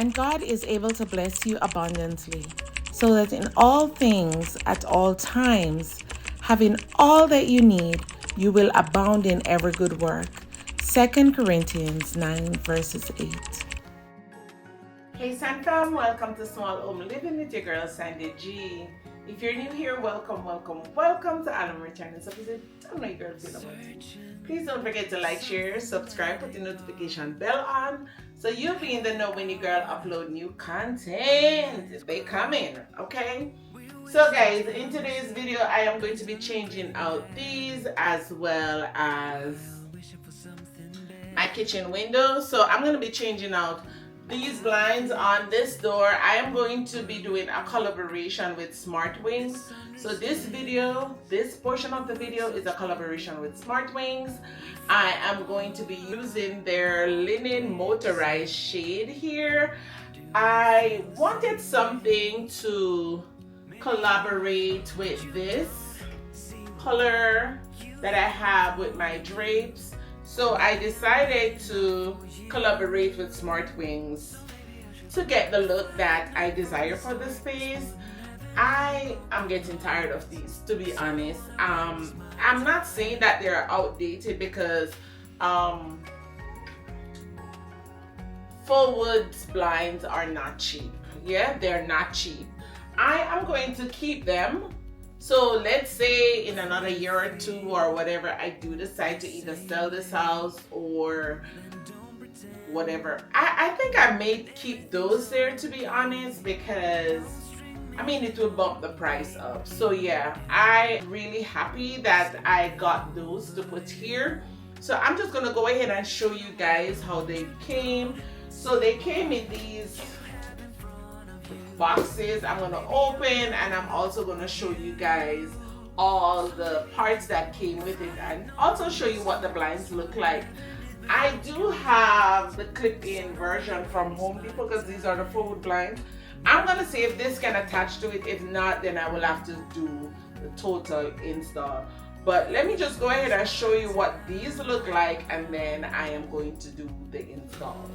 And God is able to bless you abundantly, so that in all things, at all times, having all that you need, you will abound in every good work. 2 Corinthians 9 verses 8. Hey Sanfam, welcome to Small Home Living with your girl Sandy G. If you're new here, welcome to Alan Returning. So please tell me your girl feel about it. Please don't forget to like, share, subscribe, put the notification bell on so you'll be in the know when your girl upload new content. They coming, okay? So guys, in today's video, I am going to be changing out these as well as my kitchen window. So I'm going to be changing out these blinds on this door. I am going to be doing a collaboration with Smart Wings. So this portion of the video is a collaboration with Smart Wings. I am going to be using their linen motorized shade here. I wanted something to collaborate with this color that I have with my drapes. So I decided to collaborate with Smart Wings to get the look that I desire for the space. I am getting tired of these, to be honest. I'm not saying that they're outdated because full wood blinds are not cheap. Yeah, they're not cheap. I am going to keep them. So let's say in another year or two or whatever, I do decide to either sell this house or whatever. I think I may keep those there, to be honest, because I mean it will bump the price up. So yeah, I'm really happy that I got those to put here. So I'm just gonna go ahead and show you guys how they came. So they came in these boxes. I'm going to open, and I'm also going to show you guys all the parts that came with it and also show you what the blinds look like. I do have the clip-in version from Home Depot because these are the forward blinds. I'm going to see if this can attach to it. If not, then I will have to do the total install. But let me just go ahead and show you what these look like, and then I am going to do the install.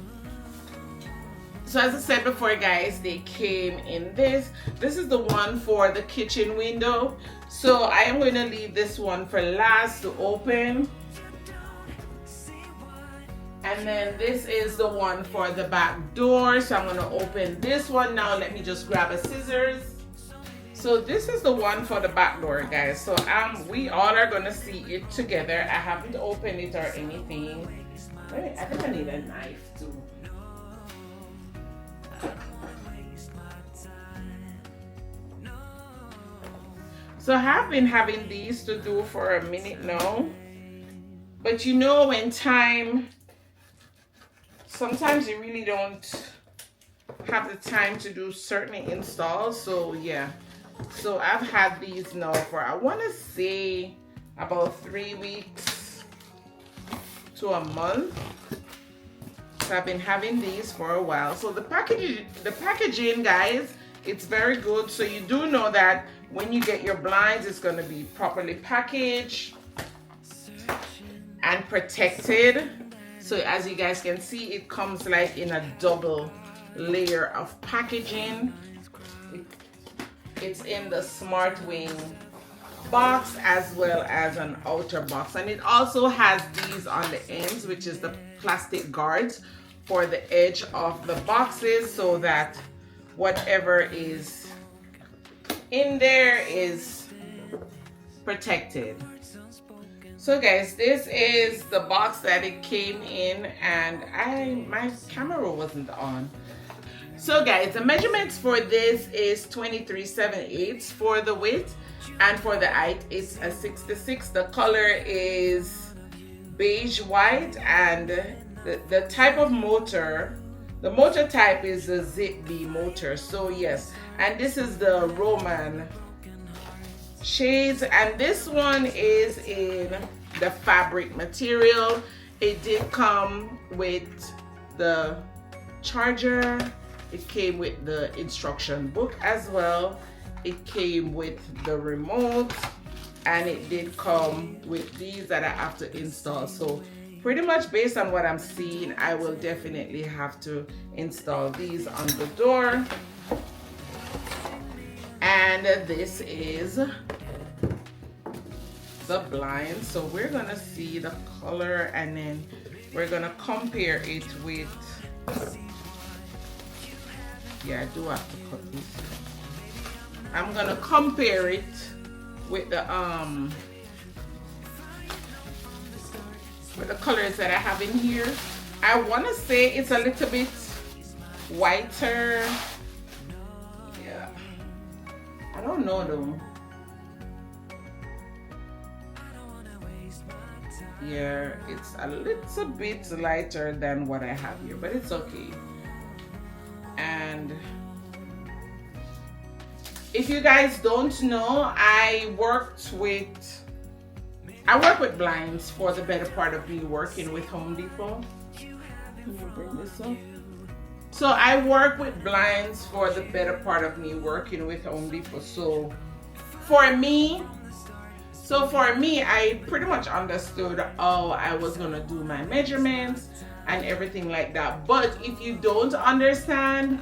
So as I said before, guys, they came in this. This is the one for the kitchen window. So I am going to leave this one for last to open. And then this is the one for the back door. So I'm going to open this one now. Let me just grab a scissors. So this is the one for the back door, guys. So we all are going to see it together. I haven't opened it or anything. I think I need a knife too. So I have been having these to do for a minute now, but you know, when sometimes you really don't have the time to do certain installs. So yeah, so I've had these now for, I want to say, about 3 weeks to a month. So I've been having these for a while. So the packaging, guys, it's very good. So you do know that when you get your blinds, it's going to be properly packaged and protected. So as you guys can see, it comes like in a double layer of packaging. It's in the Smart Wing box as well as an outer box, and it also has these on the ends, which is the plastic guards for the edge of the boxes, so that whatever is in there is protected. So guys, this is the box that it came in, and my camera wasn't on. So guys, the measurements for this is 23/7/8 for the width, and for the height it's a 66. The color is beige white, and the type of motor, the motor type is a Zigbee motor. So yes, and this is the Roman shades, and this one is in the fabric material. It did come with the charger, it came with the instruction book as well, it came with the remote, and it did come with these that I have to install. So pretty much based on what I'm seeing, I will definitely have to install these on the door. And this is the blind, so we're gonna see the color and then we're gonna compare it with, yeah, I do have to cut this. I'm gonna compare it with the colors that I have in here. I want to say it's a little bit whiter. Yeah, I don't know though. Yeah, it's a little bit lighter than what I have here, but it's okay. And if you guys don't know, I work with blinds for the better part of me working with Home Depot. Can you bring this up? So I work with blinds for the better part of me working with Home Depot. So for me, I pretty much understood how I was gonna do my measurements and everything like that. But if you don't understand,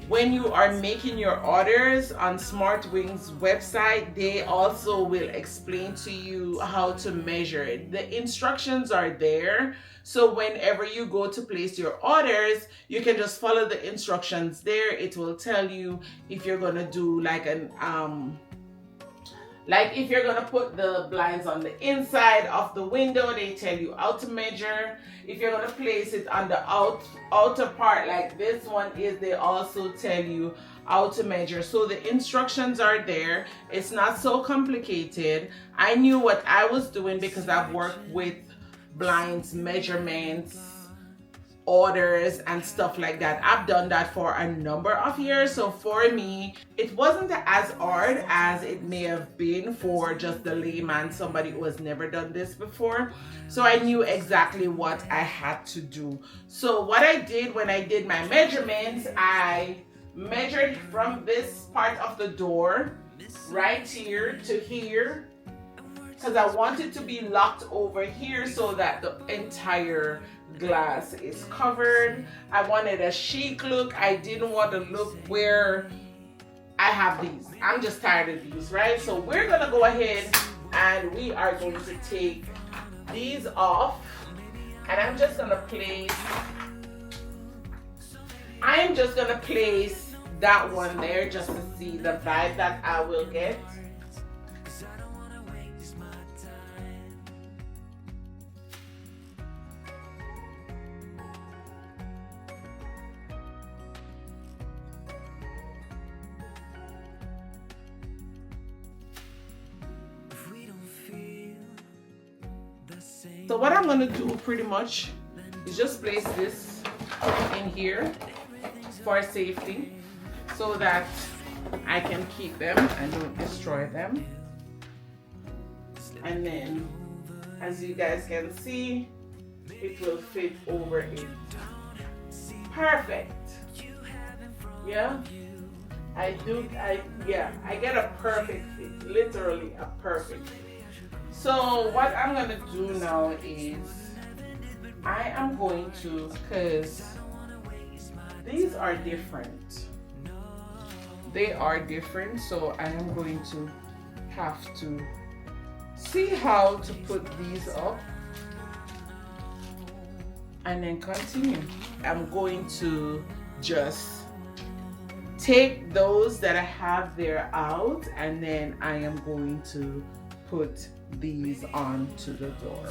when you are making your orders on Smart Wings website, they also will explain to you how to measure it. The instructions are there. So whenever you go to place your orders, you can just follow the instructions there. It will tell you if you're gonna do like if you're gonna put the blinds on the inside of the window, they tell you how to measure. If you're gonna place it on the outer part like this one is, they also tell you how to measure. So the instructions are there. It's not so complicated. I knew what I was doing because I've worked with blinds, measurements, orders and stuff like that. I've done that for a number of years. So for me, it wasn't as hard as it may have been for just the layman, somebody who has never done this before. So I knew exactly what I had to do. So what I did when I did my measurements, I measured from this part of the door right here to here, because I wanted to be locked over here so that the entire glass is covered. I wanted a chic look. I didn't want to look where I have these. I'm just tired of these, right? So we're gonna go ahead and we are going to take these off, and I'm just gonna place that one there just to see the vibe that I will get. So what I'm gonna do pretty much is just place this in here for safety so that I can keep them and don't destroy them. And then, as you guys can see, it will fit over it. Perfect. Yeah, I get a perfect fit, literally a perfect fit. So what I'm gonna do now is I am going to, because these are different. They are different, so I am going to have to see how to put these up and then continue. I'm going to just take those that I have there out, and then I am going to put these onto the door.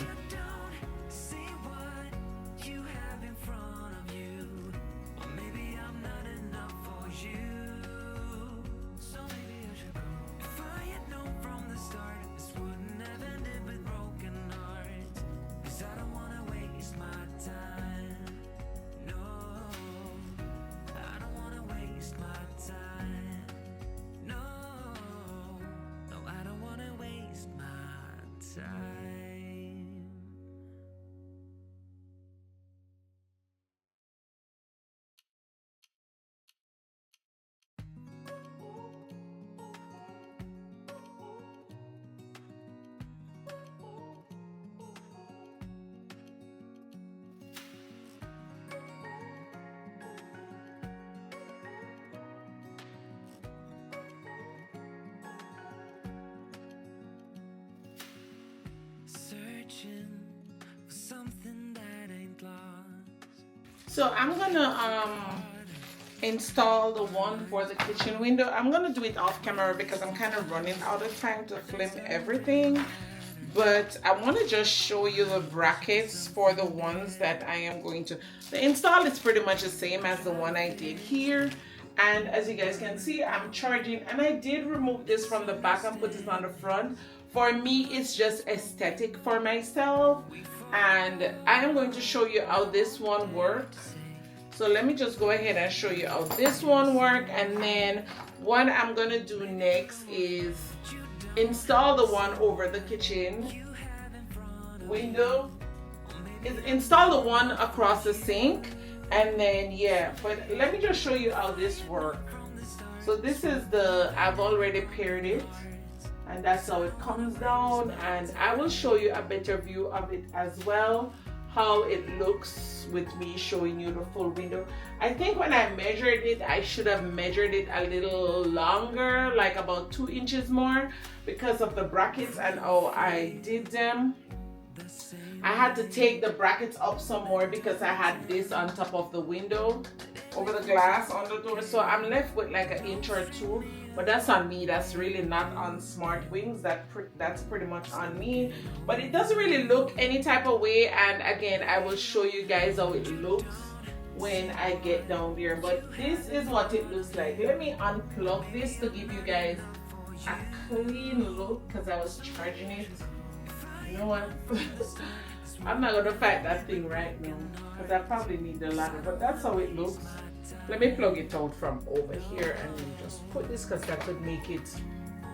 So I'm gonna install the one for the kitchen window. I'm gonna do it off camera because I'm kind of running out of time to film everything, but I want to just show you the brackets for the ones that I am going to. The install is pretty much the same as the one I did here, and as you guys can see, I'm charging, and I did remove this from the back and put it on the front. For me, it's just aesthetic for myself, and I am going to show you how this one works. So let me just go ahead and show you how this one works, and then what I'm gonna do next is install the one over the kitchen window, install the one across the sink, and then yeah, but let me just show you how this works. So this is I've already paired it, and that's how it comes down, and I will show you a better view of it as well, how it looks with me showing you the full window. I think when I measured it, I should have measured it a little longer, like about 2 inches more, because of the brackets and how I did them. I had to take the brackets up some more because I had this on top of the window over the glass on the door, so I'm left with like 1 inch or 2, but that's on me. That's really not on Smart Wings. That's pretty much on me, but it doesn't really look any type of way, and again, I will show you guys how it looks when I get down there. But this is what it looks like. Let me unplug this to give you guys a clean look because I was charging it. You know what? I'm not gonna fight that thing right now because I probably need the ladder, but that's how it looks. Let me plug it out from over here and then just put this, because that would make it,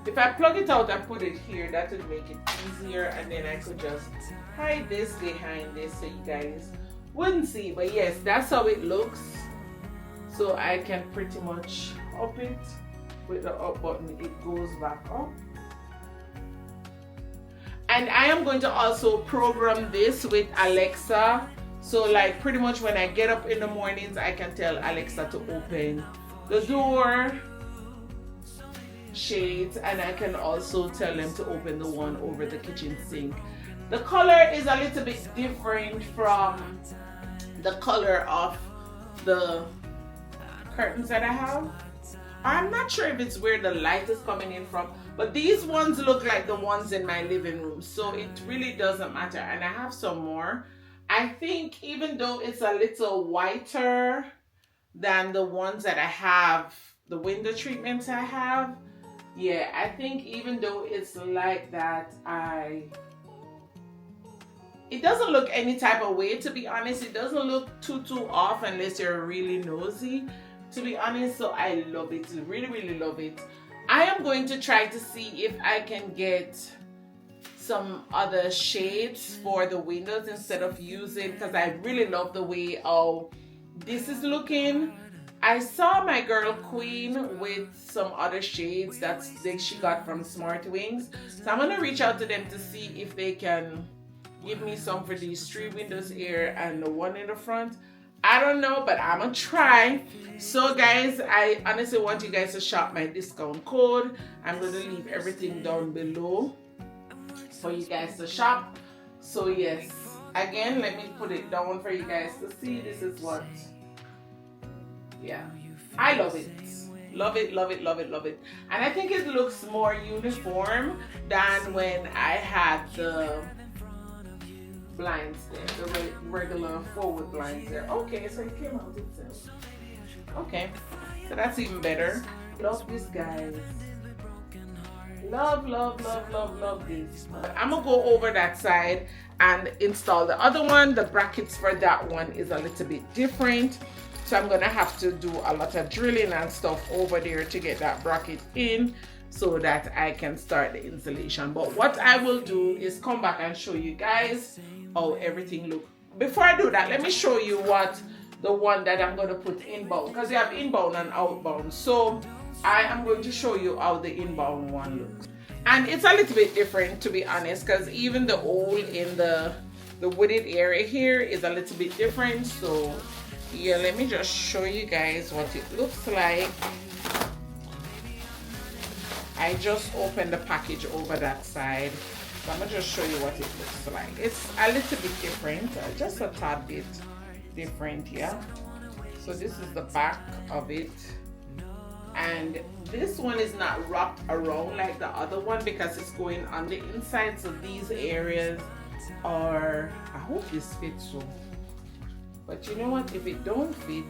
if I plug it out and put it here, that would make it easier, and then I could just hide this behind this so you guys wouldn't see. But yes, that's how it looks. So I can pretty much up it with the up button, it goes back up. And I am going to also program this with Alexa. So like pretty much when I get up in the mornings, I can tell Alexa to open the door, shades, and I can also tell them to open the one over the kitchen sink. The color is a little bit different from the color of the curtains that I have. I'm not sure if it's where the light is coming in from, but these ones look like the ones in my living room, so it really doesn't matter. And I have some more. I think even though it's a little whiter than the ones that I have, the window treatments I have, yeah, I think even though it's like that, it doesn't look any type of way, to be honest. It doesn't look too off unless you're really nosy, to be honest. So I love it, really love it. I am going to try to see if I can get some other shades for the windows instead of using, because I really love the way how this is looking. I saw my girl Queen with some other shades that she got from Smart Wings, so I'm gonna reach out to them to see if they can give me some for these 3 windows here and the one in the front. I don't know, but I'm gonna try. So guys, I honestly want you guys to shop my discount code. I'm gonna leave everything down below for you guys to shop. So yes, again, let me put it down for you guys to see. This is what, yeah, I love it. Love it. And I think it looks more uniform than when I had the blinds there, the regular forward blinds there. Okay, so it came out itself. Okay, so that's even better. Love this, guys. Love this. But I'm gonna go over that side and install the other one. The brackets for that one is a little bit different, so I'm gonna have to do a lot of drilling and stuff over there to get that bracket in so that I can start the installation. But what I will do is come back and show you guys how everything looks. Before I do that, let me show you what the one that I'm going to put inbound, because you have inbound and outbound. So I am going to show you how the inbound one looks, and it's a little bit different, to be honest, because even the hole in the wooded area here is a little bit different. So yeah, let me just show you guys what it looks like. I just opened the package over that side, so I'm gonna just show you what it looks like. It's a little bit different, just a tad bit different, yeah. So this is the back of it, and this one is not wrapped around like the other one because it's going on the inside. So these areas are, I hope this fits so, but you know what, if it don't fit,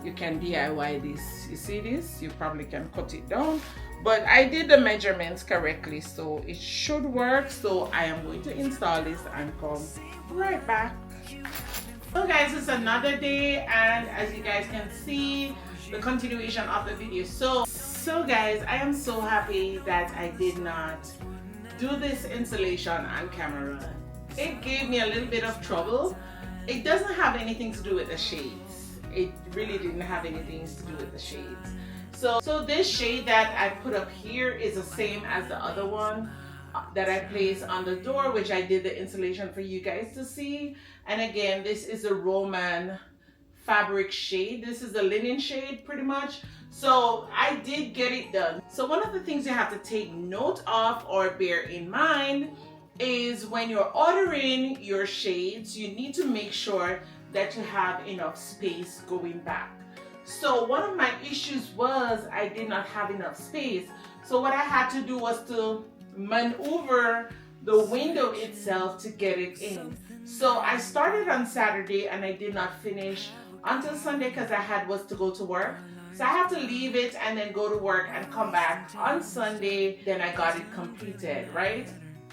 you can DIY this. You see this, you probably can cut it down, but I did the measurements correctly, so it should work. So I am going to install this and come right back. So guys, it's another day, and as you guys can see, the continuation of the video. So guys, I am so happy that I did not do this installation on camera. It gave me a little bit of trouble. It doesn't have anything to do with the shades. It really didn't have anything to do with the shades. So this shade that I put up here is the same as the other one that I placed on the door, which I did the installation for you guys to see. And again, this is a Roman fabric shade. This is the linen shade pretty much. So I did get it done. So one of the things you have to take note of or bear in mind is when you're ordering your shades, you need to make sure that you have enough space going back. So one of my issues was I did not have enough space. So what I had to do was to maneuver the window itself to get it in. So I started on Saturday and I did not finish until Sunday because I was to go to work. So I had to leave it and then go to work and come back on Sunday. Then I got it completed, right?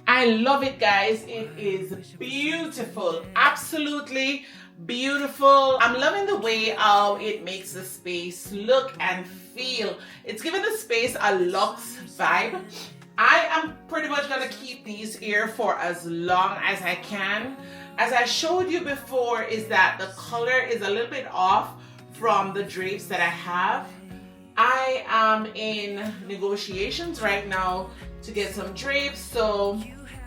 I love it, guys. It is beautiful, absolutely beautiful. I'm loving the way how it makes the space look and feel. It's giving the space a luxe vibe. I am pretty much gonna keep these here for as long as I can. As I showed you before, is that the color is a little bit off from the drapes that I have. I am in negotiations right now to get some drapes. So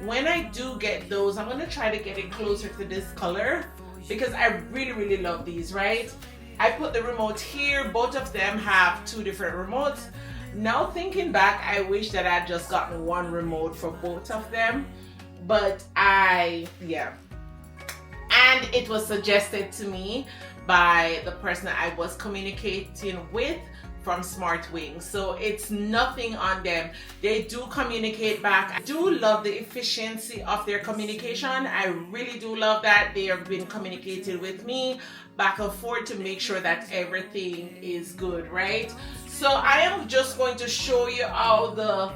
when I do get those, I'm gonna try to get it closer to this color because I really love these, right? I put the remote here. Both of them have two different remotes. Now thinking back, I wish that I'd just gotten one remote for both of them, but yeah. And it was suggested to me by the person that I was communicating with from Smart Wings. So it's nothing on them. They do communicate back. I do love the efficiency of their communication. I really do love that. They have been communicating with me back and forth to make sure that everything is good, right? So I am just going to show you how the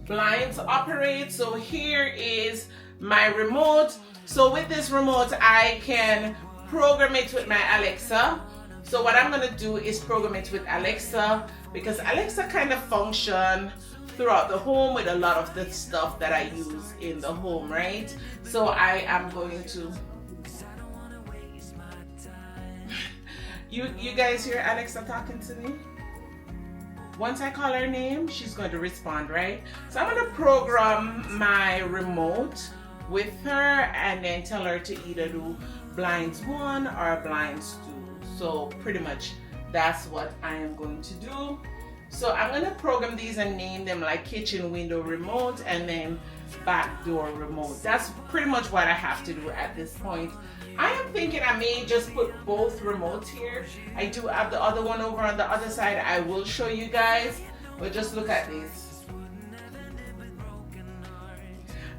blinds operate. So here is my remote. So with this remote, I can program it with my Alexa. So what I'm gonna do is program it with Alexa because Alexa kind of function throughout the home with a lot of the stuff that I use in the home, right? So I am going to, you guys hear Alexa talking to me? Once I call her name, she's going to respond, right? So I'm gonna program my remote with her and then tell her to either do blinds 1 or blinds 2. So pretty much that's what I am going to do. So I'm going to program these and name them like kitchen window remote and then back door remote. That's pretty much what I have to do at this point. I am thinking I may just put both remotes here. I do have the other one over on the other side. I will show you guys, but just look at this.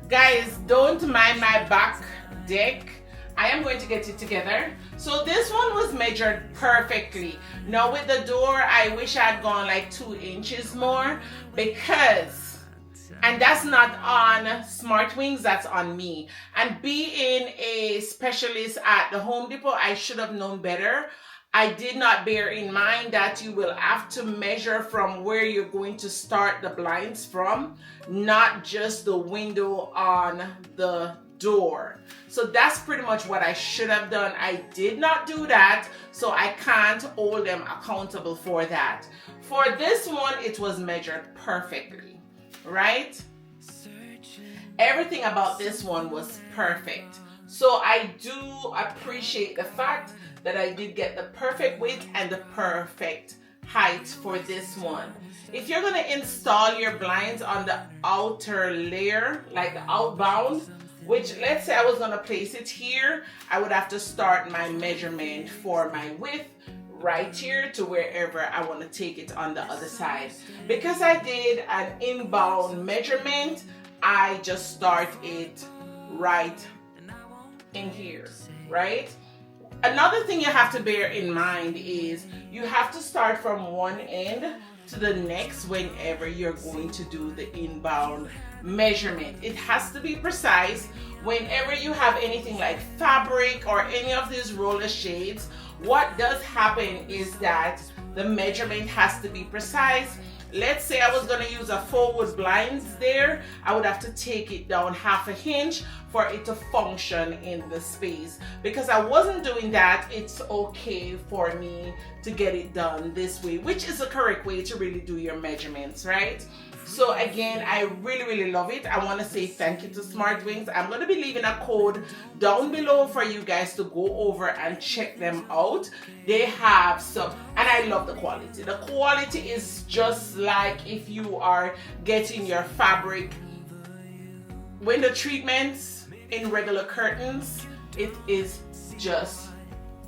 Guys, don't mind my back deck. I am going to get it together. So this one was measured perfectly. Now with the door, I wish I had gone like 2 inches more because, and that's not on Smart Wings, that's on me. And being a specialist at the Home Depot, I should have known better. I did not bear in mind that you will have to measure from where you're going to start the blinds from, not just the window on the door. So that's pretty much what I should have done. I did not do that, so I can't hold them accountable for that. For this one, it was measured perfectly, right? Everything about this one was perfect. So I do appreciate the fact that I did get the perfect width and the perfect height for this one. If you're going to install your blinds on the outer layer, like the outbound, which, let's say I was gonna place it here, I would have to start my measurement for my width right here to wherever I want to take it on the other side. Because I did an inbound measurement, I just start it right in here, right? Another thing you have to bear in mind is you have to start from one end to the next whenever you're going to do the inbound measurement. It has to be precise. Whenever you have anything like fabric or any of these roller shades, what does happen is that the measurement has to be precise. Let's say I was going to use a forward blinds there, I would have to take it down half a inch for it to function in the space. Because I wasn't doing that, it's okay for me to get it done this way, which is the correct way to really do your measurements, right? So again, I really love it. I want to say thank you to Smart Wings. I'm going to be leaving a code down below for you guys to go over and check them out. They have some, and I love the quality. The quality is just like if you are getting your fabric window treatments in regular curtains. It is just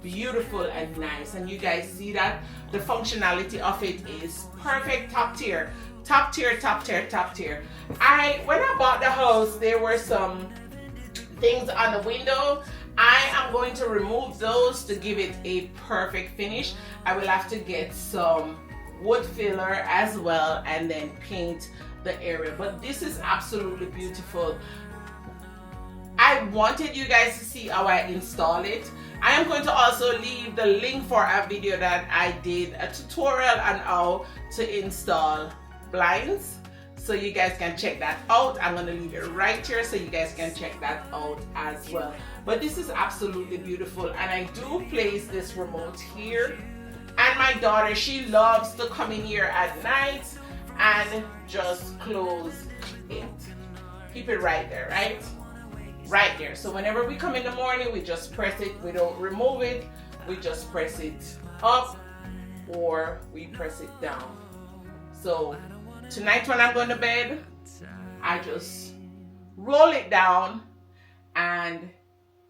beautiful and nice, and you guys see that the functionality of it is perfect. Top tier. Top tier, top tier, top tier. When I bought the house, there were some things on the window. I am going to remove those to give it a perfect finish. I will have to get some wood filler as well and then paint the area. But this is absolutely beautiful. I wanted you guys to see how I install it. I am going to also leave the link for a video that I did, a tutorial on how to install blinds, so you guys can check that out. I'm going to leave it right here so you guys can check that out as well. But this is absolutely beautiful, and I do place this remote here, and my daughter, she loves to come in here at night and just close it. Keep it right there, right there. So whenever we come in the morning, we just press it. We don't remove it. We just press it up or we press it down. So tonight when I'm going to bed, I just roll it down and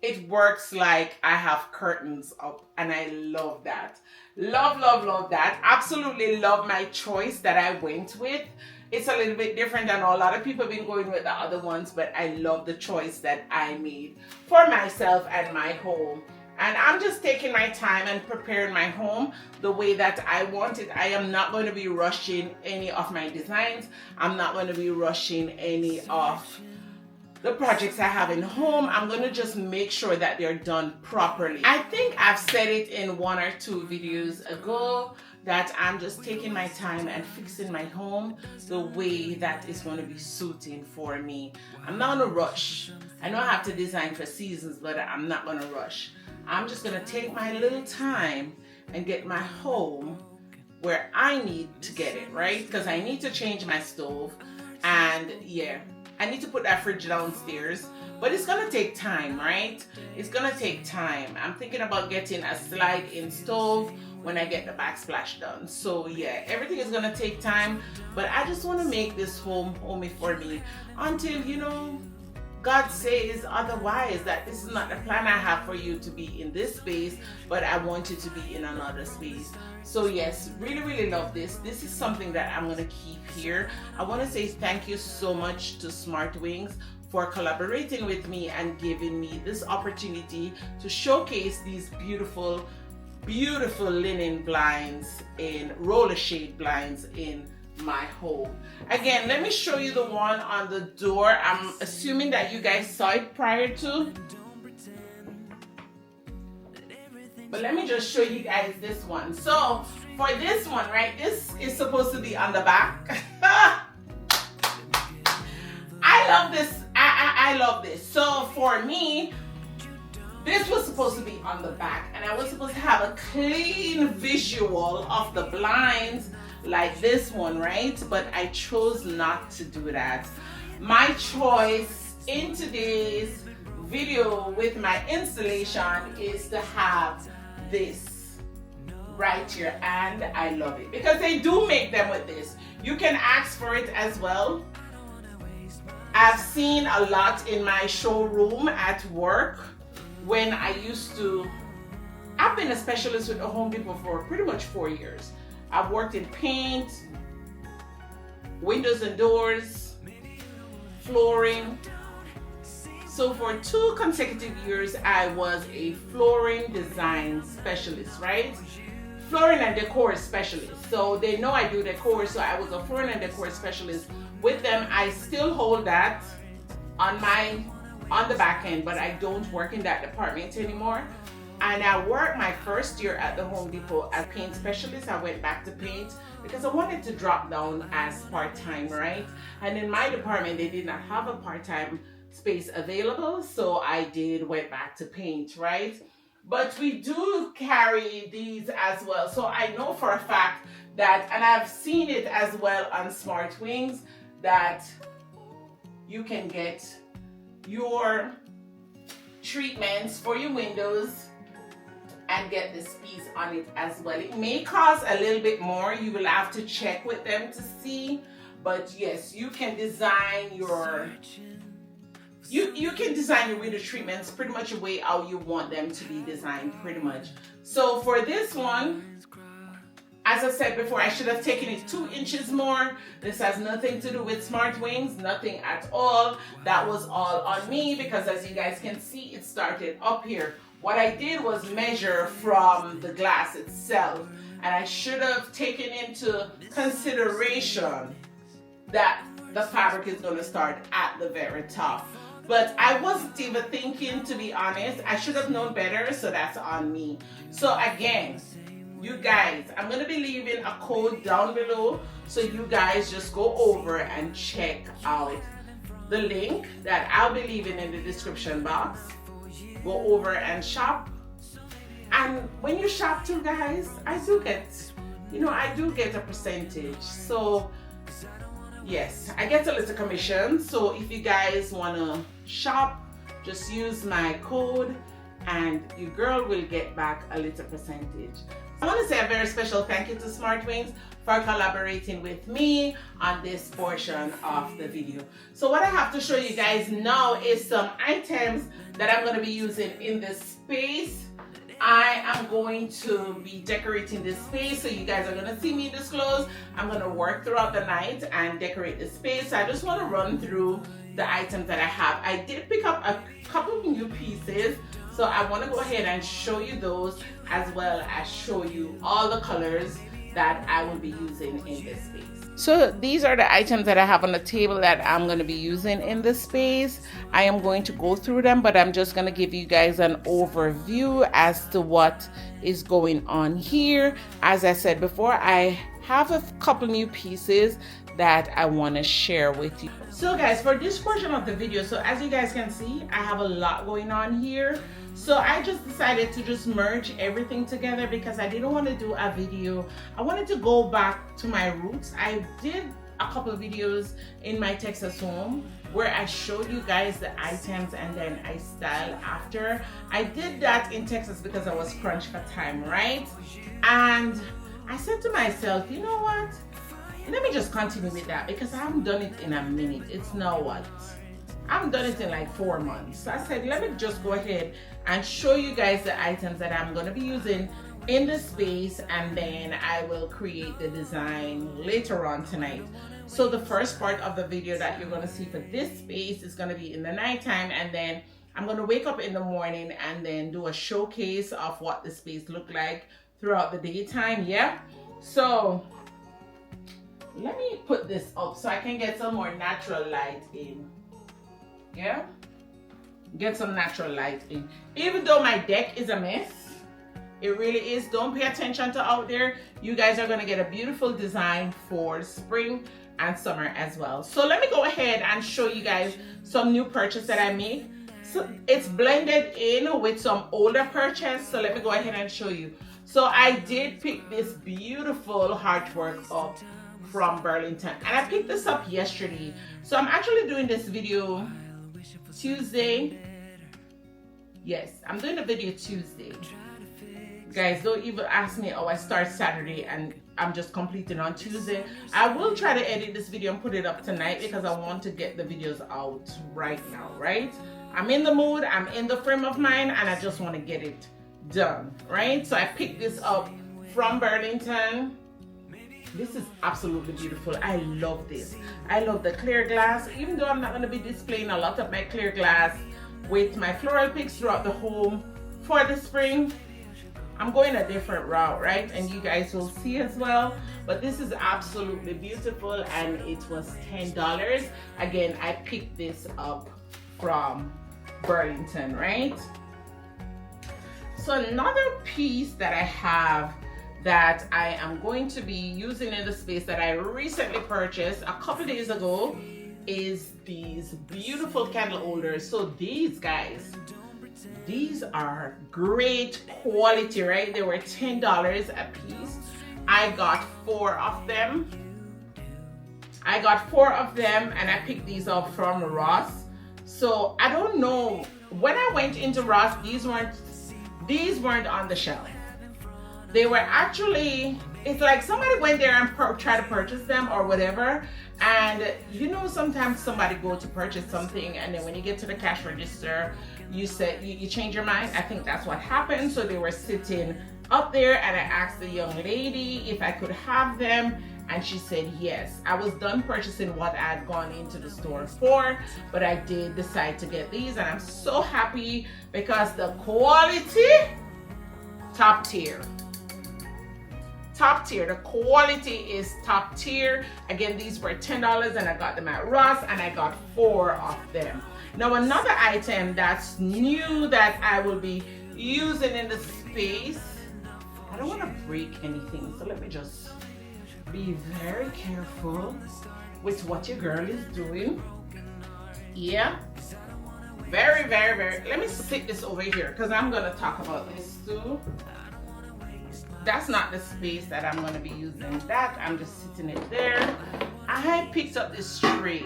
it works like I have curtains up, and I love that. Love that. Absolutely love my choice that I went with. It's a little bit different than a lot of people have been going with the other ones, but I love the choice that I made for myself and my home. And I'm just taking my time and preparing my home the way that I want it. I am not going to be rushing any of my designs. I'm not going to be rushing any of the projects I have in home. I'm going to just make sure that they're done properly. I think I've said it in one or two videos ago that I'm just taking my time and fixing my home the way that is going to be suiting for me. I'm not going to rush. I know I have to design for seasons, but I'm not going to rush. I'm just going to take my little time and get my home where I need to get it, right? Because I need to change my stove, and yeah, I need to put that fridge downstairs, but it's gonna take time, right? It's gonna take time. I'm thinking about getting a slide-in stove when I get the backsplash done. So yeah, everything is gonna take time, but I just wanna make this home homey for me until, you know, God says otherwise, that this is not the plan I have for you to be in this space, but I want you to be in another space. So yes, really love this. This is something that I'm gonna keep here. I wanna say thank you so much to Smart Wings for collaborating with me and giving me this opportunity to showcase these beautiful linen blinds in roller shade blinds in my home. Again, let me show you the one on the door. I'm assuming that you guys saw it prior to, but let me just show you guys this one. So for this one, right, this is supposed to be on the back. I love this. I love this. So for me, this was supposed to be on the back, and I was supposed to have a clean visual of the blinds like this one, right? But I chose not to do that. My choice in today's video with my installation is to have this right here, and I love it because they do make them with this. You can ask for it as well. I've seen a lot in my showroom at work when I used to. I've been a specialist with the Home Depot for pretty much 4 years. I've worked in paint, windows and doors, flooring. So for 2 consecutive years, I was a flooring design specialist, right? Flooring and decor specialist. So they know I do decor, so I was a flooring and decor specialist with them. I still hold that on the back end, but I don't work in that department anymore. And I worked my first year at the Home Depot as paint specialist. I went back to paint because I wanted to drop down as part-time, right? And in my department, they did not have a part-time space available, so I went back to paint, right? But we do carry these as well. So I know for a fact that, and I've seen it as well on Smart Wings, that you can get your treatments for your windows and get this piece on it as well. It may cost a little bit more. You will have to check with them to see, but yes, you can design your you can design your window treatments pretty much the way how you want them to be designed, pretty much. So for this one, as I said before, I should have taken it 2 inches more. This has nothing to do with Smart Wings, nothing at all. That was all on me because, as you guys can see, it started up here. What I did was measure from the glass itself, and I should have taken into consideration that the fabric is going to start at the very top. But I wasn't even thinking, to be honest. I should have known better, so that's on me. So again, you guys, I'm going to be leaving a code down below, so you guys just go over and check out the link that I'll be leaving in the description box. Go over and shop. And when you shop too, guys, I do get a percentage. So yes, I get a little commission. So if you guys want to shop, just use my code and your girl will get back a little percentage. I want to say a very special thank you to Smart Wings for collaborating with me on this portion of the video. So what I have to show you guys now is some items that I'm going to be using in this space. I am going to be decorating this space, so you guys are going to see me in this clothes. I'm going to work throughout the night and decorate the space. So I just want to run through the items that I have. I did pick up a couple of new pieces, so I want to go ahead and show you those, as well as show you all the colors that I will be using in this space. So these are the items that I have on the table that I'm going to be using in this space. I am going to go through them, but I'm just going to give you guys an overview as to what is going on here. As I said before, I have a couple new pieces that I want to share with you. So guys, for this portion of the video, so as you guys can see, I have a lot going on here. So I just decided to just merge everything together because I didn't want to do a video. I wanted to go back to my roots. I did a couple of videos in my Texas home where I showed you guys the items and then I styled after. I did that in Texas because I was crunched for time, right? And I said to myself, you know what? Let me just continue with that because I haven't done it in a minute. It's now what? I haven't done it in like 4 months. So I said, let me just go ahead and show you guys the items that I'm going to be using in the space, and then I will create the design later on tonight. So the first part of the video that you're going to see for this space is going to be in the nighttime, and then I'm going to wake up in the morning and then do a showcase of what the space looked like throughout the daytime. Yeah. So let me put this up so I can get some more natural light in. Yeah, get some natural light in. Even though my deck is a mess, it really is. Don't pay attention to out there. You guys are going to get a beautiful design for spring and summer as well. So let me go ahead and show you guys some new purchase that I made. So it's blended in with some older purchase. So let me go ahead and show you. So I did pick this beautiful artwork up from Burlington, and I picked this up yesterday. So I'm actually doing this video Tuesday. Yes, I'm doing a video Tuesday Guys, don't even ask me, oh, I start Saturday and I'm just completing on Tuesday. I will try to edit this video and put it up tonight because I want to get the videos out right now, right? I'm in the mood, I'm in the frame of mind, and I just want to get it done, right? So I picked this up from Burlington. This is absolutely beautiful. I love this. I love the clear glass. Even though I'm not going to be displaying a lot of my clear glass with my floral picks throughout the home for the spring, I'm going a different route, right? And you guys will see as well. But this is absolutely beautiful, and it was $10. Again, I picked this up from Burlington, right? So another piece that I have that I am going to be using in the space that I recently purchased a couple days ago is these beautiful candle holders. So these guys, these are great quality, right? They were $10 a piece. I got 4 of them. And I picked these up from Ross. So I don't know, when I went into Ross, these weren't on the shelf. They were actually, it's like somebody went there and tried to purchase them or whatever. And you know, sometimes somebody go to purchase something and then when you get to the cash register, you change your mind. I think that's what happened. So they were sitting up there and I asked the young lady if I could have them, and she said yes. I was done purchasing what I had gone into the store for, but I did decide to get these, and I'm so happy because the quality, top tier. Top tier. The quality is top tier. Again, these were $10 and I got them at Ross, and I got 4 of them. Now another item that's new that I will be using in the space, I don't want to break anything, so let me just be very careful with what your girl is doing. Yeah, very, very, very. Let me sit this over here because I'm going to talk about this too. That's not the space that I'm going to be using that. I'm just sitting it there. I picked up this tray.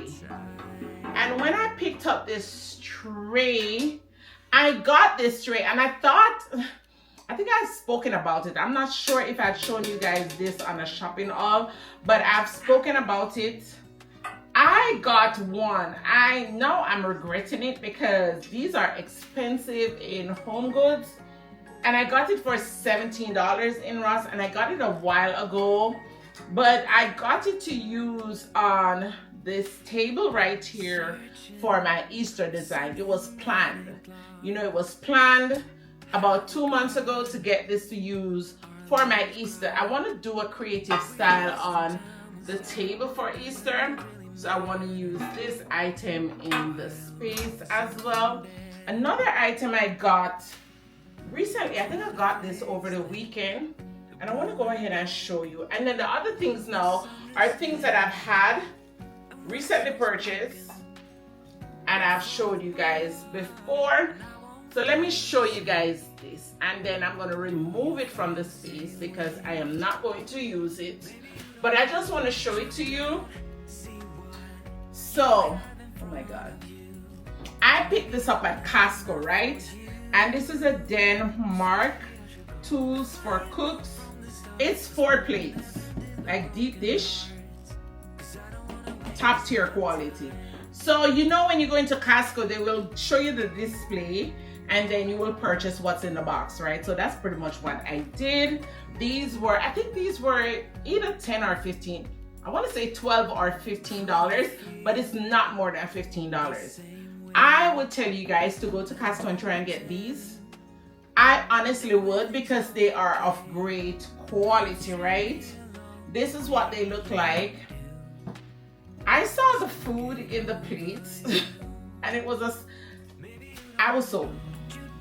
And when I picked up this tray, I got this tray and I think I've spoken about it. I'm not sure if I've shown you guys this on a shopping haul, but I've spoken about it. I got one. I know I'm regretting it because these are expensive in Home Goods. And I got it for $17 in Ross, and I got it a while ago, but I got it to use on this table right here for my Easter design. It was planned. You know, it was planned about 2 months ago to get this to use for my Easter. I want to do a creative style on the table for Easter, so I want to use this item in the space as well. Another item I got recently, I think I got this over the weekend, and I want to go ahead and show you. And then the other things now are things that I've had recently purchased and I've showed you guys before. So let me show you guys this, and then I'm going to remove it from the space because I am not going to use it, but I just want to show it to you. So, oh my God, I picked this up at Costco, right? And this is a Denmark tools for cooks. It's 4 plates, like deep dish, top tier quality. So you know, when you go into Costco, they will show you the display and then you will purchase what's in the box, right? So that's pretty much what I did. These were, I think these were either 10 or 15. I want to say $12 or $15, but it's not more than $15. I would tell you guys to go to Costco and try and get these. I honestly would, because they are of great quality, right? This is what they look like. I saw the food in the plates and it was I was sold.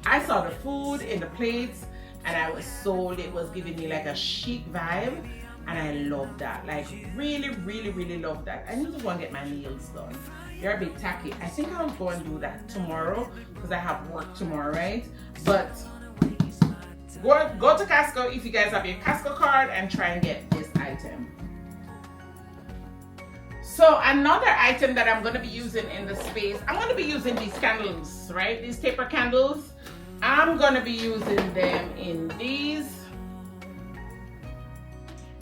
I saw the food in the plates and I was sold. It was giving me like a chic vibe, and I love that. Like really, really, really love that. I need to go and get my nails done. They're a bit tacky. I think I'll go and do that tomorrow because I have work tomorrow, right? But go to Costco if you guys have your Costco card and try and get this item. So another item that I'm going to be using in the space, I'm going to be using these candles, right? These taper candles. I'm gonna be using them in these.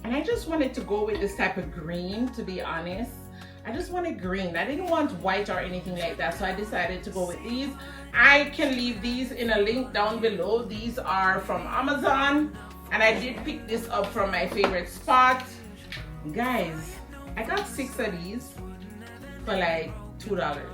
And I just wanted to go with this type of green, to be honest. I just wanted green. I didn't want white or anything like that, so I decided to go with these. I can leave these in a link down below. These are from Amazon, and I did pick this up from my favorite spot. Guys, I got 6 of these for like $2.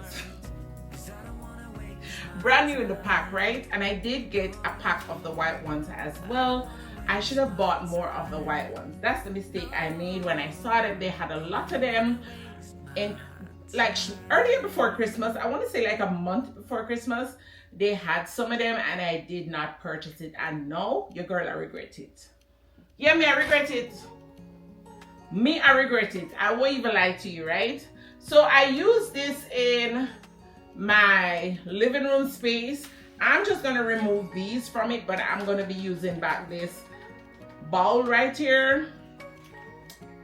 Brand new in the pack, right? And I did get a pack of the white ones as well. I should have bought more of the white ones. That's the mistake I made when I saw that they had a lot of them. And like earlier before Christmas, I want to say like a month before Christmas, they had some of them and I did not purchase it. And no, your girl, I regret it. Yeah, me, I regret it. Me, I regret it. I won't even lie to you, right? So I use this in my living room space. I'm just gonna remove these from it, but I'm gonna be using back this bowl right here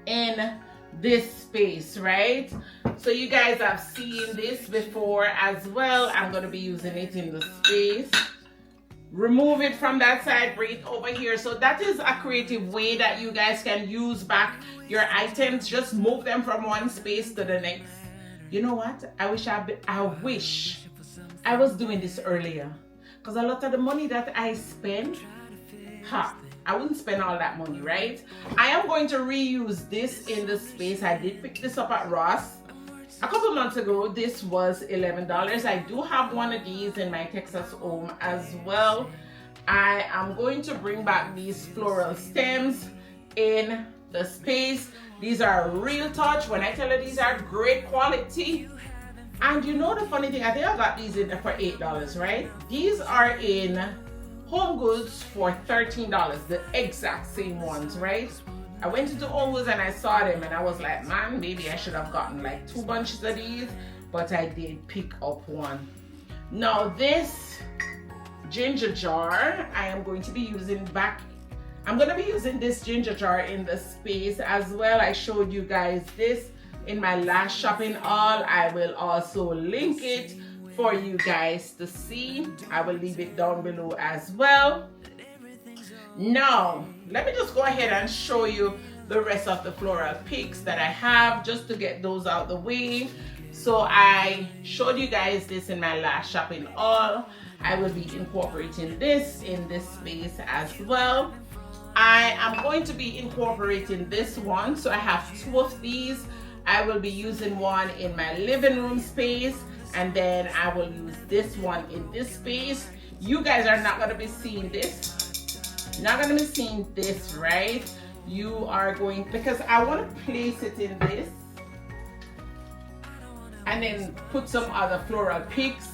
in this space, right? So you guys have seen this before as well. I'm going to be using it in the space. Remove it from that side, bring it over here. So that is a creative way that you guys can use back your items. Just move them from one space to the next. You know what? I wish I was doing this earlier, because a lot of the money that I spend, I wouldn't spend all that money, right? I am going to reuse this in the space. I did pick this up at Ross a couple months ago. This was $11. I do have one of these in my Texas home as well. I am going to bring back these floral stems in the space. These are real touch. When I tell you these are great quality. And you know the funny thing, I think I got these in for $8, right? These are in Home Goods for $13, the exact same ones, right? I went into Home Goods and I saw them and I was like, man, maybe I should have gotten like 2 bunches of these, but I did pick up one. Now this ginger jar, I am going to be using back. I'm going to be using this ginger jar in the space as well. I showed you guys this in my last shopping haul. I will also link it for you guys to see. I will leave it down below as well. Now, let me just go ahead and show you the rest of the floral picks that I have, just to get those out the way. So I showed you guys this in my last shopping haul. I will be incorporating this in this space as well. I am going to be incorporating this one. So I have 2 of these. I will be using one in my living room space, and then I will use this one in this space. You guys are not going to be seeing this. You're not going to be seeing this, right? You are going, because I want to place it in this and then put some other floral picks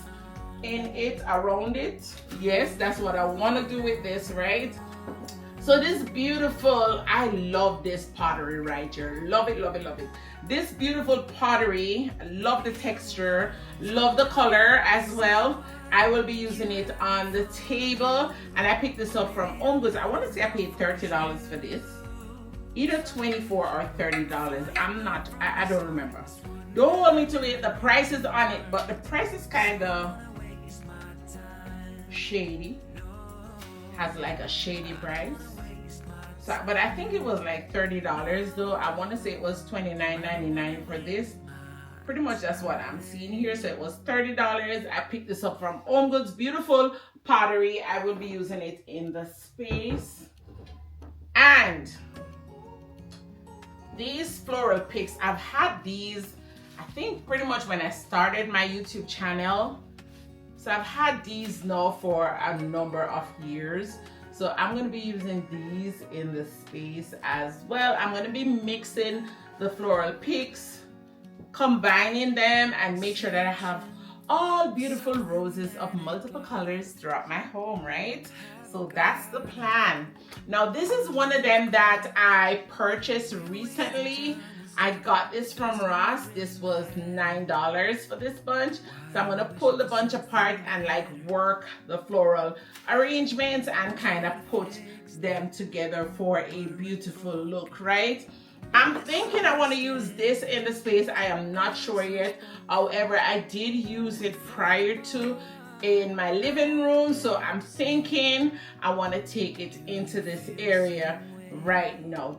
in it, around it. Yes, that's what I want to do with this, right? So this beautiful, I love this pottery right here. Love it, love it, love it. This beautiful pottery, love the texture, love the color as well. I will be using it on the table, and I picked this up from Home Goods. I want to say I paid $30 for this. Either $24 or $30. I don't remember. Don't hold me to it. The price is on it, but the price is kind of shady. Has like a shady price. So, but I think it was like $30 though. I want to say it was $29.99 for this. Pretty much that's what I'm seeing here. So it was $30. I picked this up from Home Goods. Beautiful pottery. I will be using it in the space. And these floral picks, I've had these, I think pretty much when I started my YouTube channel. So I've had these now for a number of years. So I'm going to be using these in the space as well. I'm going to be mixing the floral picks, combining them, and make sure that I have all beautiful roses of multiple colors throughout my home, right? So that's the plan. Now this is one of them that I purchased recently. I got this from Ross. This was $9 for this bunch. So I'm gonna pull the bunch apart and like work the floral arrangements and kind of put them together for a beautiful look, right? I'm thinking I want to use this in the space. I am not sure yet. However, I did use it prior to in my living room, so I'm thinking I want to take it into this area right now.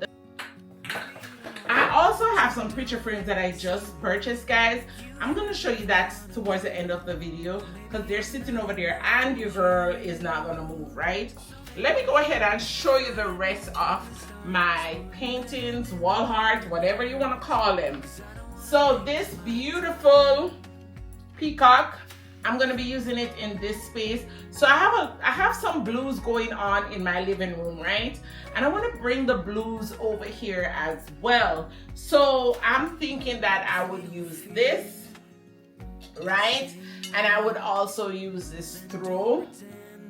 I also have some picture frames that I just purchased, guys. I'm going to show you that towards the end of the video because they're sitting over there and your girl is not going to move, right? Let me go ahead and show you the rest of my paintings, wall art, whatever you want to call them. So this beautiful peacock, I'm going to be using it in this space. So I have some blues going on in my living room, right? And I want to bring the blues over here as well. So I'm thinking that I would use this, right? And I would also use this throw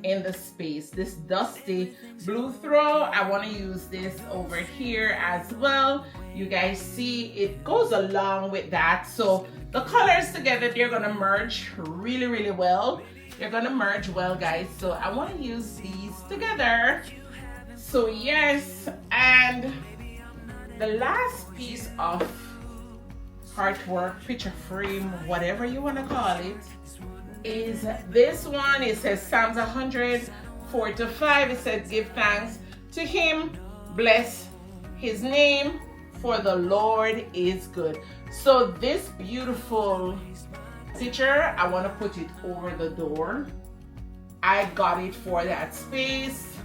in the space, this dusty blue throw. I want to use this over here as well. You guys see it goes along with that. So the colors together, they're gonna merge really, really well. They're gonna merge well, guys. So I want to use these together. So yes, and the last piece of artwork, picture frame, whatever you want to call it, is this one. It says Psalms 104:5. It says, give thanks to him, bless his name, for the Lord is good. So this beautiful picture, I want to put it over the door. I got it for that space.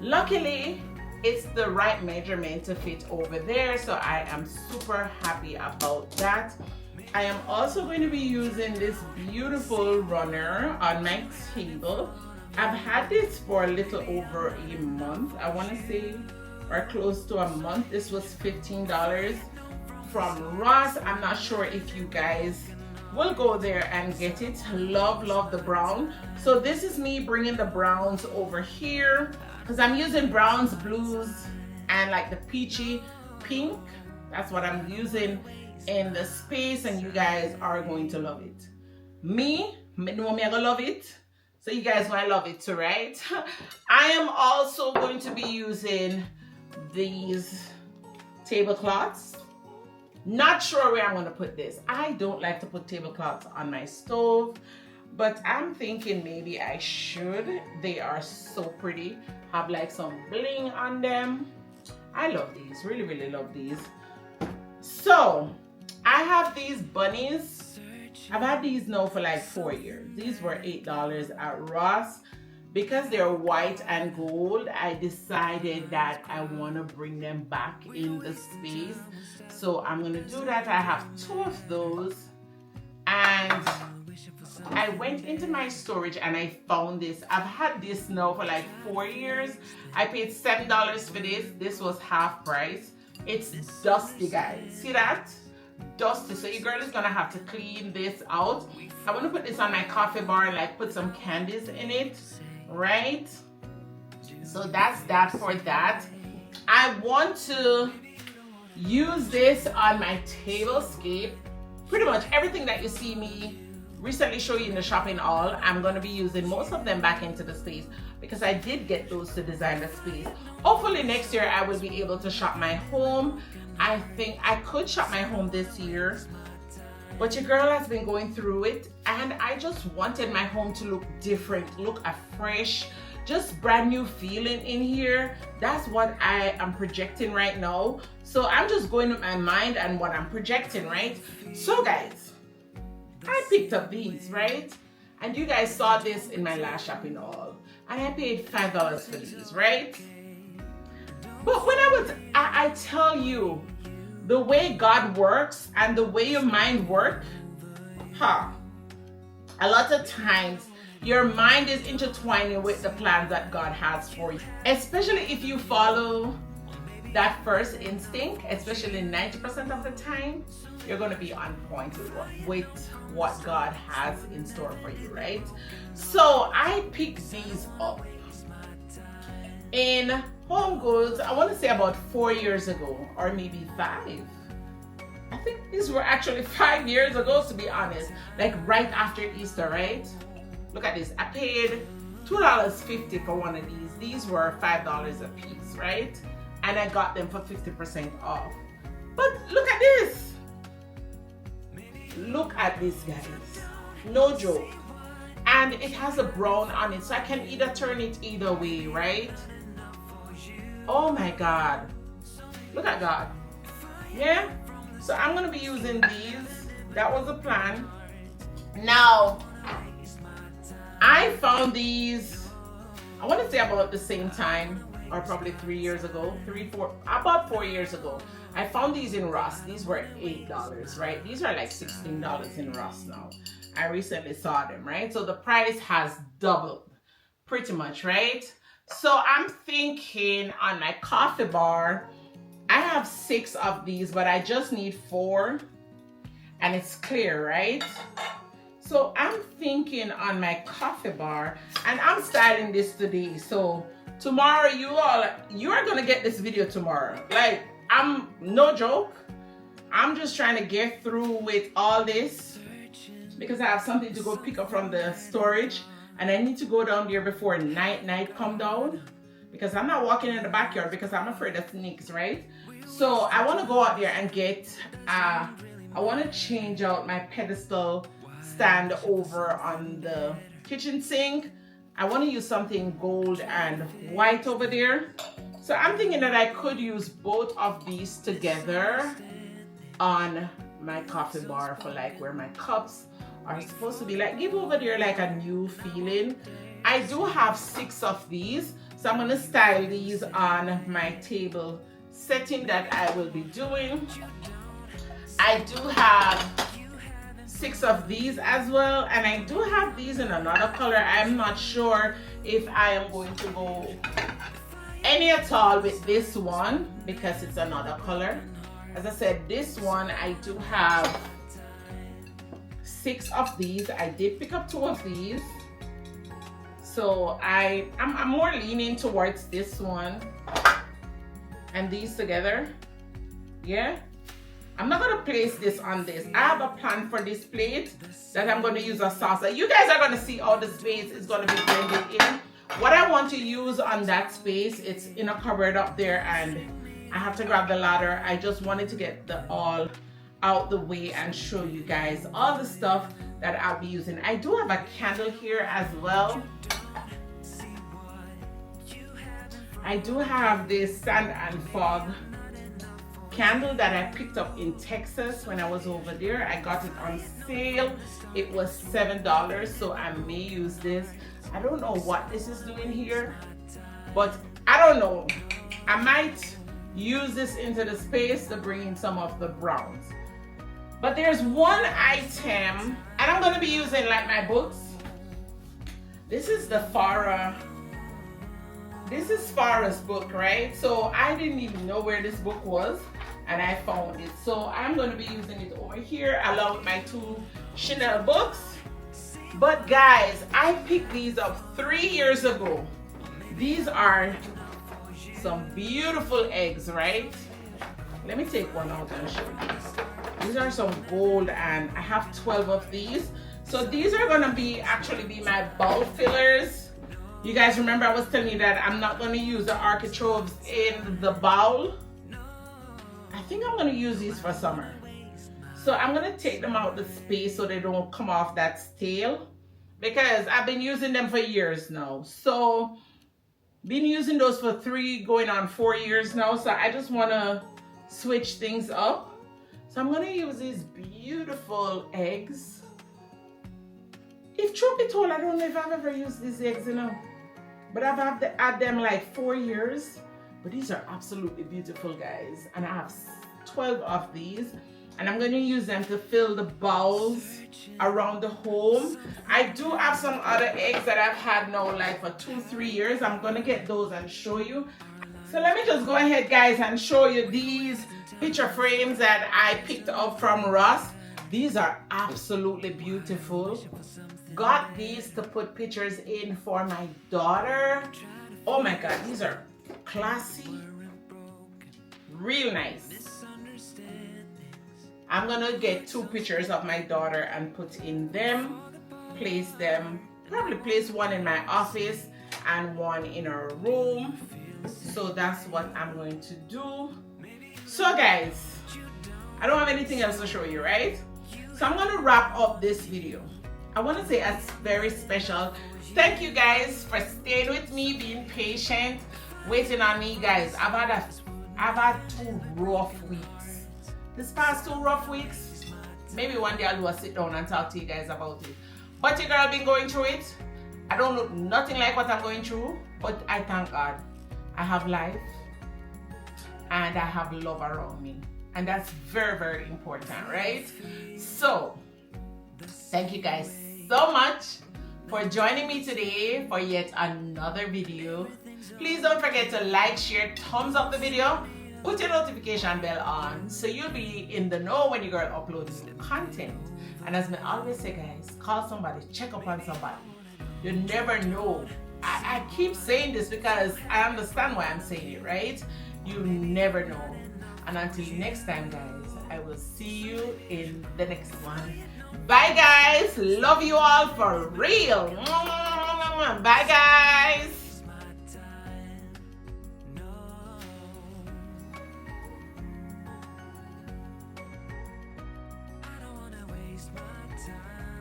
Luckily, it's the right measurement to fit over there, so I am super happy about that. I am also going to be using this beautiful runner on my table. I've had this for a little over a month, I want to say, or close to a month. This was $15 from Ross. I'm not sure if you guys will go there and get it. Love the brown. So this is me bringing the browns over here because I'm using browns, blues, and like the peachy pink. That's what I'm using in the space, and you guys are going to love it. Me know me, I gonna love it. So you guys might love it too, right? I am also going to be using these tablecloths. Not sure where I'm going to put this. I don't like to put tablecloths on my stove, but I'm thinking maybe I should. They are so pretty. Have like some bling on them. I love these. Really love these. So I have these bunnies. I've had these now for like 4 years. These were $8 at Ross. Because they're white and gold, I decided that I want to bring them back in the space. So I'm going to do that. I have 2 of those. And I went into my storage and I found this. I've had this now for like 4 years. I paid $7 for this. This was half price. It's dusty, guys. See that? Dusty. So your girl is going to have to clean this out. I want to put this on my coffee bar and like put some candies in it. Right, so that's that for that. I want to use this on my tablescape. Pretty much everything that you see me recently show you in the shopping haul, I'm going to be using most of them back into the space because I did get those to design the space. Hopefully next year I will be able to shop my home. I think I could shop my home this year, but your girl has been going through it, and I just wanted my home to look different, look fresh, just brand new feeling in here. That's what I am projecting right now. So I'm just going with my mind and what I'm projecting, right? So guys, I picked up these, right? And you guys saw this in my last shopping haul, and I paid $5 for these, right? But when I tell you, the way God works and the way your mind works, a lot of times your mind is intertwining with the plans that God has for you. Especially if you follow that first instinct, especially 90% of the time, you're going to be on point with what God has in store for you, right? So I picked these up in Home Goods, I want to say about 4 years ago, or maybe 5. I think these were actually 5 years ago, to be honest, like right after Easter, right? Look at this. I paid $2.50 for one of these. These were $5 a piece, right? And I got them for 50% off. But look at this. Look at this, guys. No joke. and it has a brown on it, so I can either turn it either way, right? Oh my God, look at God. Yeah, so I'm gonna be using these. That was the plan. Now I found these, I want to say about the same time, or probably 3 years ago, about 4 years ago. I found these in Ross. These were $8, right? These are like $16 in Ross now. I recently saw them, right? So the price has doubled pretty much, right? So I'm thinking on my coffee bar, I have 6 of these, but I just need 4, and it's clear, right? So I'm thinking on my coffee bar, and I'm styling this today. So tomorrow you are gonna get this video tomorrow. Like, I'm no joke. I'm just trying to get through with all this because I have something to go pick up from the storage, and I need to go down there before night come down because I'm not walking in the backyard because I'm afraid of snakes, right? So I want to go out there and get I want to change out my pedestal stand over on the kitchen sink. I want to use something gold and white over there. So I'm thinking that I could use both of these together on my coffee bar for like where my cups are supposed to be, like give over there like a new feeling. I do have 6 of these, so I'm going to style these on my table setting that I will be doing. I do have 6 of these as well, and I do have these in another color. I'm not sure if I am going to go any at all with this one because it's another color. As I said, this one I do have 6 of these. I did pick up 2 of these, so I'm more leaning towards this one and these together. Yeah, I'm not gonna place this on this. I have a plan for this plate that I'm gonna use a salsa. You guys are gonna see all the space is gonna be blended in. What I want to use on that space, it's in a cupboard up there, and I have to grab the ladder. I just wanted to get the all out the way and show you guys all the stuff that I'll be using. I do have a candle here as well. I do have this sand and fog candle that I picked up in Texas when I was over there. I got it on sale. It was $7, so I may use this. I don't know what this is doing here, but I don't know. I might use this into the space to bring in some of the browns. But there's one item, and I'm gonna be using like my books. This is the Farah's book, right? So I didn't even know where this book was, and I found it. So I'm gonna be using it over here along with my 2 Chanel books. But guys, I picked these up 3 years ago. These are some beautiful eggs, right? Let me take one out and show you. These are some gold, and I have 12 of these. So these are gonna actually be my bowl fillers. You guys remember I was telling you that I'm not gonna use the archichoves in the bowl. I think I'm gonna use these for summer. So I'm gonna take them out the space so they don't come off that stale, because I've been using them for years now. So been using those for 3 going on 4 years now. So I just wanna switch things up. So I'm gonna use these beautiful eggs. If truth be told, I don't know if I've ever used these eggs, you know, but I've had them like 4 years. But these are absolutely beautiful, guys, and I have 12 of these, and I'm going to use them to fill the bowls around the home. I do have some other eggs that I've had now like for 2-3 years. I'm going to get those and show you. So let me just go ahead, guys, and show you these picture frames that I picked up from Ross. These are absolutely beautiful. Got these to put pictures in for my daughter. Oh my God, these are classy, real nice. I'm gonna get 2 pictures of my daughter and put in them, place them, probably place one in my office and one in her room. So that's what I'm going to do. So guys, I don't have anything else to show you, right? So I'm gonna wrap up this video. I want to say a very special thank you guys for staying with me, being patient, waiting on me, guys. I've had 2 rough weeks. This past 2 rough weeks, maybe one day I'll do a sit down and talk to you guys about it. But your girl been going through it. I don't look nothing like what I'm going through, but I thank God. I have life and I have love around me. And that's very, very important, right? So, thank you guys so much for joining me today for yet another video. Please don't forget to like, share, thumbs up the video, put your notification bell on so you'll be in the know when your girl uploads new content. And as I always say, guys, call somebody, check up on somebody. You never know. I keep saying this because I understand why I'm saying it, right? You never know. And until next time, guys, I will see you in the next one. Bye, guys. Love you all for real. Bye, guys. I don't wanna waste my time.